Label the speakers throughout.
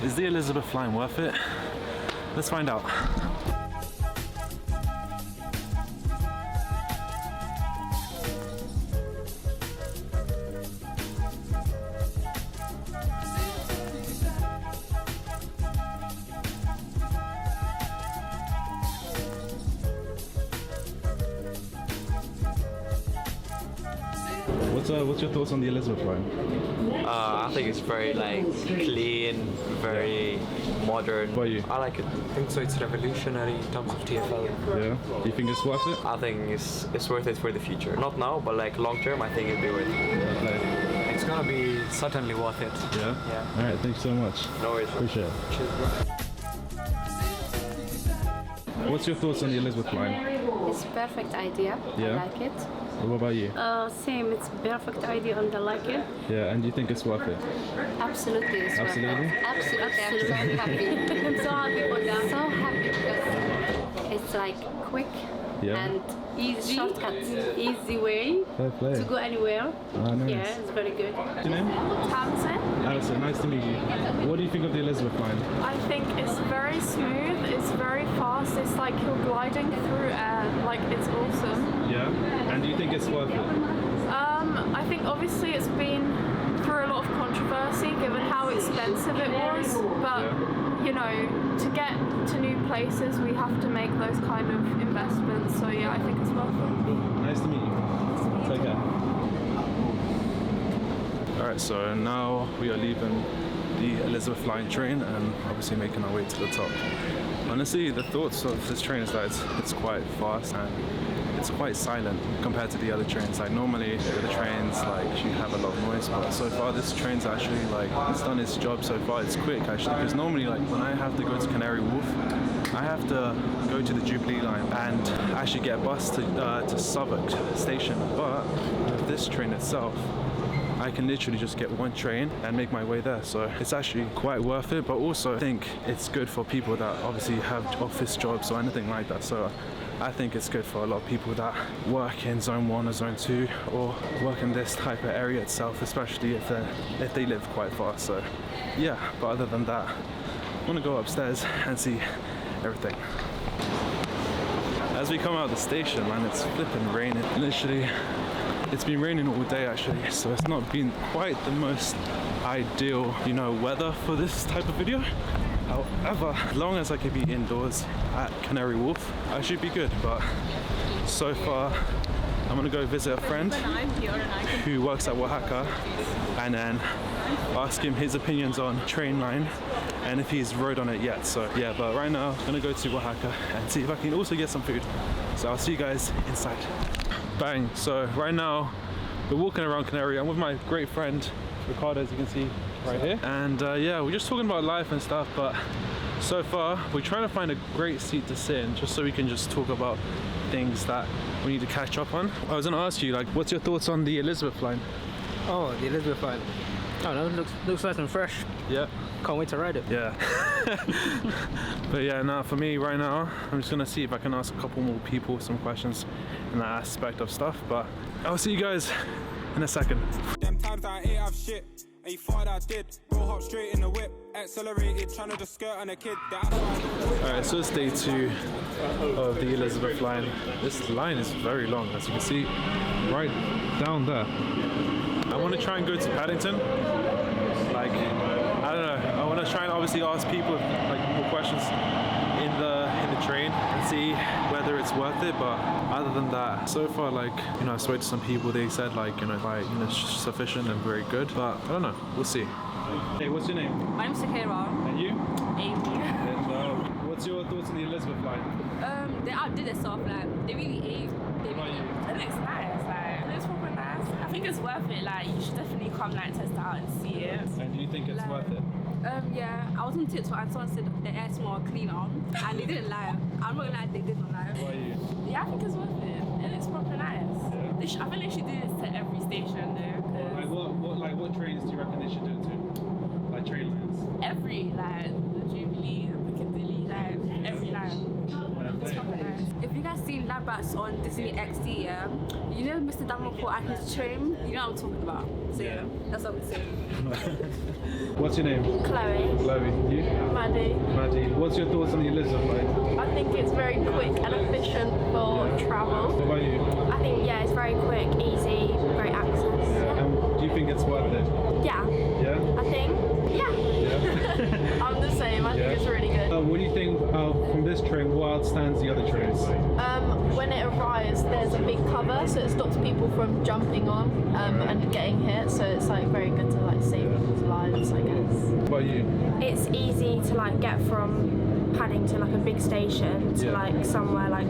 Speaker 1: Is the Elizabeth line worth it? Let's find out. What's your thoughts on the Elizabeth line?
Speaker 2: I think it's very like clean, very modern.
Speaker 1: What about you?
Speaker 2: I like it.
Speaker 3: I think so. It's revolutionary in terms of TfL.
Speaker 1: Yeah. Do you think it's worth it?
Speaker 2: I think it's worth it for the future. Not now, but like long term, I think it'd be worth it.
Speaker 1: Yeah,
Speaker 3: It's gonna be certainly worth it.
Speaker 1: yeah?
Speaker 3: Yeah.
Speaker 1: Alright, thank you so much.
Speaker 2: No worries.
Speaker 1: Appreciate it.
Speaker 3: Cheers, bro.
Speaker 1: What's your thoughts on the Elizabeth line?
Speaker 4: It's perfect idea.
Speaker 1: Yeah.
Speaker 4: I like it.
Speaker 1: What about you?
Speaker 4: Same. It's perfect idea and I like it.
Speaker 1: Yeah, and do you think it's worth it?
Speaker 4: Absolutely, it's
Speaker 1: Absolutely?
Speaker 4: worth it. Absolutely, I'm so happy. I'm so happy for them. So happy because it's like quick and easy shortcut, easy way
Speaker 1: Fair play.
Speaker 4: to go anywhere.
Speaker 1: Ah, nice.
Speaker 4: Yeah, it's very good.
Speaker 1: What's your name?
Speaker 5: Tamsin.
Speaker 1: Alison, nice to meet you. What do you think of the Elizabeth line?
Speaker 5: I think it's very smooth, it's very fast, it's like you're gliding through air, like it's awesome.
Speaker 1: Yeah? And do you think it's worth it?
Speaker 5: I think obviously it's been through a lot of controversy given how expensive it was, but you know, to get to new places we have to make those kind of investments, so yeah, I think it's worth it.
Speaker 1: Cool. Nice to meet you. Take care. Alright, so now we are leaving the Elizabeth line train and obviously making our way to the top. Honestly, the thoughts of this train is that it's quite fast and it's quite silent compared to the other trains. Like normally the trains like you have a lot of noise, but so far this train's actually like it's done its job so far. It's quick actually, because normally like when I have to go to Canary Wharf, I have to go to the Jubilee line and actually get a bus to Southwark station. But with this train itself, I can literally just get one train and make my way there, so it's actually quite worth it. But also I think it's good for people that obviously have office jobs or anything like that, so I think it's good for a lot of people that work in zone 1 or zone 2 or work in this type of area itself, especially if they live quite far. So yeah, but other than that, I want to go upstairs and see everything. As we come out of the station, man, it's flipping raining. Literally, it's been raining all day actually, so it's not been quite the most ideal, you know, weather for this type of video. However, as long as I can be indoors at Canary Wharf, I should be good. But so far, I'm gonna go visit a friend who works at Oaxaca and then ask him his opinions on train line and if he's rode on it yet. So yeah, but right now I'm gonna go to Oaxaca and see if I can also get some food. So I'll see you guys inside. Bang. So right now we're walking around Canary. I'm with my great friend Ricardo, as you can see right here, and yeah, we're just talking about life and stuff. But so far we're trying to find a great seat to sit in just so we can just talk about things that we need to catch up on. I was gonna ask you, like, what's your thoughts on the Elizabeth line?
Speaker 6: Oh, the Elizabeth line. Oh no, looks nice and fresh.
Speaker 1: Yeah.
Speaker 6: Can't wait to ride it.
Speaker 1: Yeah. But yeah, now for me right now, I'm just gonna see if I can ask a couple more people some questions in that aspect of stuff. But I'll see you guys in a second.
Speaker 7: Them times I ate off shit, and you thought I did. Go hop straight in the whip, accelerated, trying to just skirt on a kid.
Speaker 1: Alright, so it's day 2 of the Elizabeth line. This line is very long, as you can see, right down there. I want to try and go to Paddington. Like, I don't know. I want to try and obviously ask people like more questions in the train and see whether it's worth it. But other than that, so far, like, you know, I spoke to some people. They said like, you know, quite, you know, sufficient and very good. But I don't know. We'll see. Hey, what's your name?
Speaker 8: My name's Sakira.
Speaker 1: And you?
Speaker 8: Amy.
Speaker 1: And what's your thoughts on the Elizabeth line?
Speaker 8: They outdid themselves, like, they really ate. It looks nice, like, it looks proper nice. I think it's worth it, like, you should definitely come, like, test it out and see it.
Speaker 1: And do you think it's worth it?
Speaker 8: Yeah, I was on TikTok and someone said the air smelled cleaner, and they didn't lie. I'm not gonna lie, they didn't lie.
Speaker 1: Why are you?
Speaker 8: Yeah, I think it's worth it. It looks proper nice.
Speaker 1: Yeah.
Speaker 8: I think they should do this to every station, though.
Speaker 1: What trains do you reckon they should do it to? Like train lines?
Speaker 8: Every, like, the Jubilee, the Piccadilly, like, every line. It's proper nice. If you guys guys seen Lab Rats on Disney XD, yeah? You know Mr. Davenport and his trim? You know what I'm talking about. So yeah, that's what I'm saying.
Speaker 1: What's your name?
Speaker 5: Chloe,
Speaker 1: Chloe. You?
Speaker 5: Maddie.
Speaker 1: Maddie. What's your thoughts on the Elizabeth line?
Speaker 5: I think it's very quick and efficient for travel.
Speaker 1: What about you?
Speaker 4: I think, yeah, it's very quick, easy, great access.
Speaker 1: Yeah. And do you think it's worth it?
Speaker 4: Yeah,
Speaker 1: Yeah?
Speaker 4: I think, yeah.
Speaker 1: Yeah.
Speaker 5: I'm the same. I think it's really good.
Speaker 1: What do you think from this train, what outstands the other trains?
Speaker 5: When it arrives, there's a big cover, so it stops people from jumping on and getting hit. So it's like very good to like save people's lives, I guess.
Speaker 1: What about you?
Speaker 4: It's easy to like get from Paddington, like a big station, to like somewhere like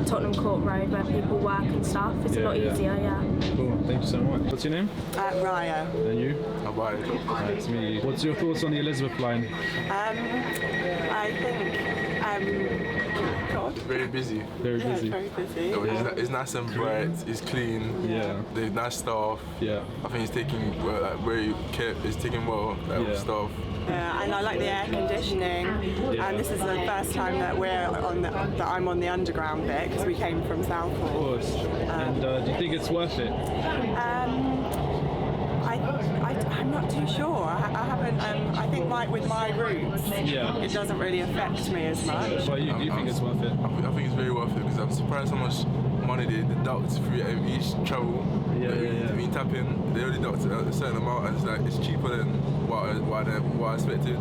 Speaker 4: Tottenham Court Road where people work and stuff. It's a lot easier, yeah.
Speaker 1: Cool, thank you so much. What's your name?
Speaker 9: Raya.
Speaker 1: And you?
Speaker 10: Abide.
Speaker 1: Nice to meet you. What's your thoughts on the Elizabeth line?
Speaker 9: I think, God.
Speaker 10: Very busy.
Speaker 1: Very busy.
Speaker 9: Very busy.
Speaker 10: It's nice and bright. It's clean.
Speaker 1: Yeah.
Speaker 10: There's nice staff.
Speaker 1: Yeah.
Speaker 10: I think it's taking very care. It's taking well staff.
Speaker 9: Yeah, and I like the air conditioning. And this is the first time that I'm on the underground bit because we came from Southall.
Speaker 1: Of course. And do you think it's worth it?
Speaker 9: I'm not too sure. I haven't. I think with my roots, it doesn't really affect me as much.
Speaker 1: What about you? Do you think it's worth it?
Speaker 10: I think it's very worth it because I'm surprised how much money they deduct through each travel. When you tap in, they only deduct a certain amount, and it's like it's cheaper than what I expected.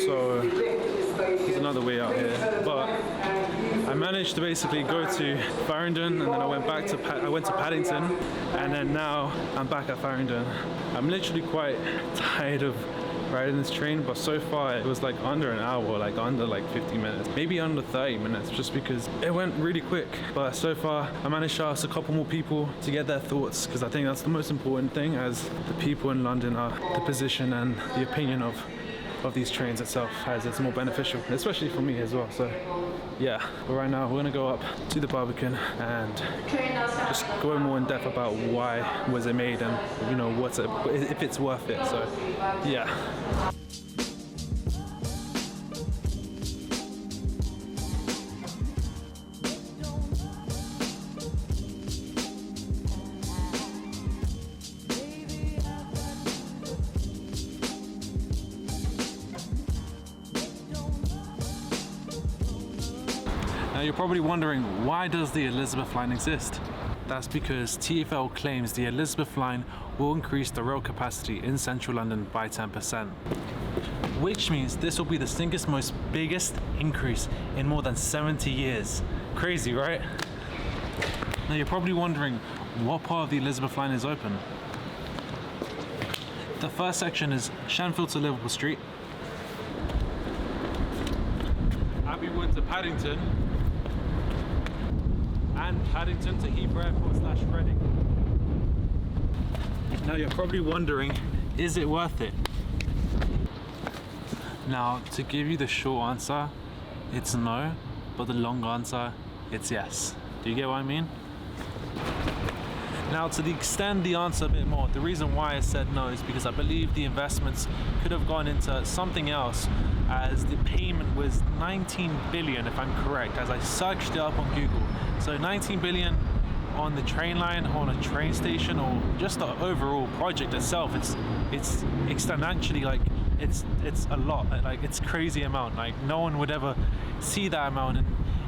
Speaker 1: So there's another way out here, but I managed to basically go to Farringdon, and then I went back to Paddington, and then now I'm back at Farringdon. I'm literally quite tired of riding this train, but so far it was like under an hour, like under like 50 minutes, maybe under 30 minutes, just because it went really quick. But so far I managed to ask a couple more people to get their thoughts, because I think that's the most important thing, as the people in London are the position and the opinion of these trains itself, as it's more beneficial, especially for me as well. So yeah, but right now we're gonna go up to the Barbican and just go more in depth about why was it made, and you know if it's worth it. So yeah. Now you're probably wondering, why does the Elizabeth line exist? That's because TfL claims the Elizabeth line will increase the rail capacity in central London by 10%. Which means this will be the biggest increase in more than 70 years. Crazy, right? Now you're probably wondering, what part of the Elizabeth line is open? The first section is Shenfield to Liverpool Street, Abbeywood to Paddington, and Paddington to Heathrow Airport / Reading. Now you're probably wondering, is it worth it? Now, to give you the short answer, it's no, but the long answer, it's yes. Do you get what I mean? Now, to extend the answer a bit more, the reason why I said no is because I believe the investments could have gone into something else, as the payment was 19 billion, if I'm correct, as I searched it up on Google. So 19 billion on the train line, on a train station, or just the overall project itself, it's exponentially, like it's a lot, like it's crazy amount. Like no one would ever see that amount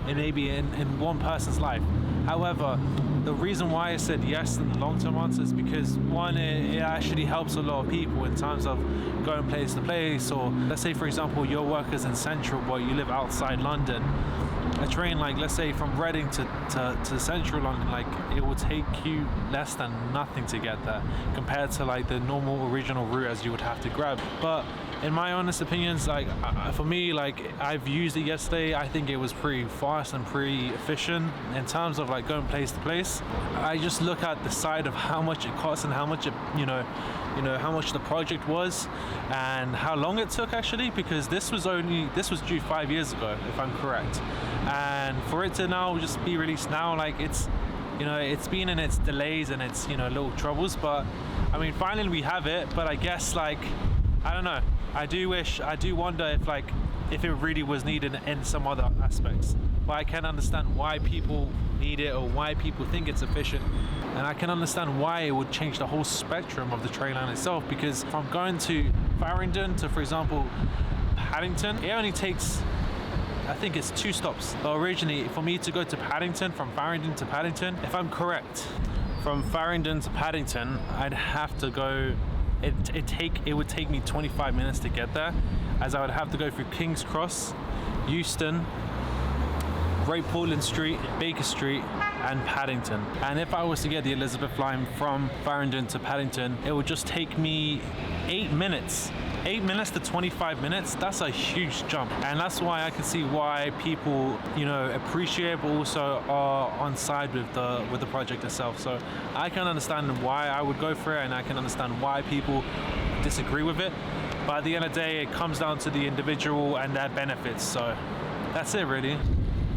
Speaker 1: in maybe in one person's life. However, the reason why I said yes in the long-term answer is because one, it actually helps a lot of people in terms of going place to place, or let's say for example your workers in Central but you live outside London. A train, like let's say from Reading to Central London, like it will take you less than nothing to get there compared to like the normal original route as you would have to grab. But in my honest opinions, like for me, like I've used it yesterday, I think it was pretty fast and pretty efficient in terms of like going place to place. I just look at the side of how much it costs and how much it, you know how much the project was and how long it took actually, because this was due 5 years ago if I'm correct, and for it to now just be released now, like it's been in its delays and its little troubles, but I mean finally we have it. But I guess like I don't know, I do wonder if like
Speaker 11: if it really was needed in some other aspects. But I can understand why people need it or why people think it's efficient. And I can understand why it would change the whole spectrum of the train line itself, because from going to Farringdon to, for example, Paddington, it only takes, I think it's 2 stops. But originally, for me to go to Paddington, from Farringdon to Paddington, if I'm correct, from Farringdon to Paddington, I'd have to go, it would take me 25 minutes to get there, as I would have to go through King's Cross, Euston, Great Portland Street, Baker Street, and Paddington. And if I was to get the Elizabeth line from Farringdon to Paddington, it would just take me 8 minutes. 8 minutes to 25 minutes, that's a huge jump. And that's why I can see why people, you know, appreciate but also are on side with the project itself. So I can understand why I would go for it, and I can understand why people disagree with it. But at the end of the day, it comes down to the individual and their benefits. So that's it really.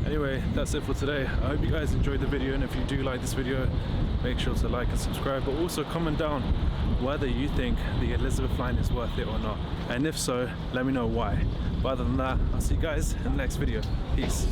Speaker 1: Anyway, that's it for today. I hope you guys enjoyed the video, and if you do like this video, make sure to like and subscribe, but also comment down whether you think the Elizabeth line is worth it or not, and if so, let me know why. But other than that, I'll see you guys in the next video. Peace.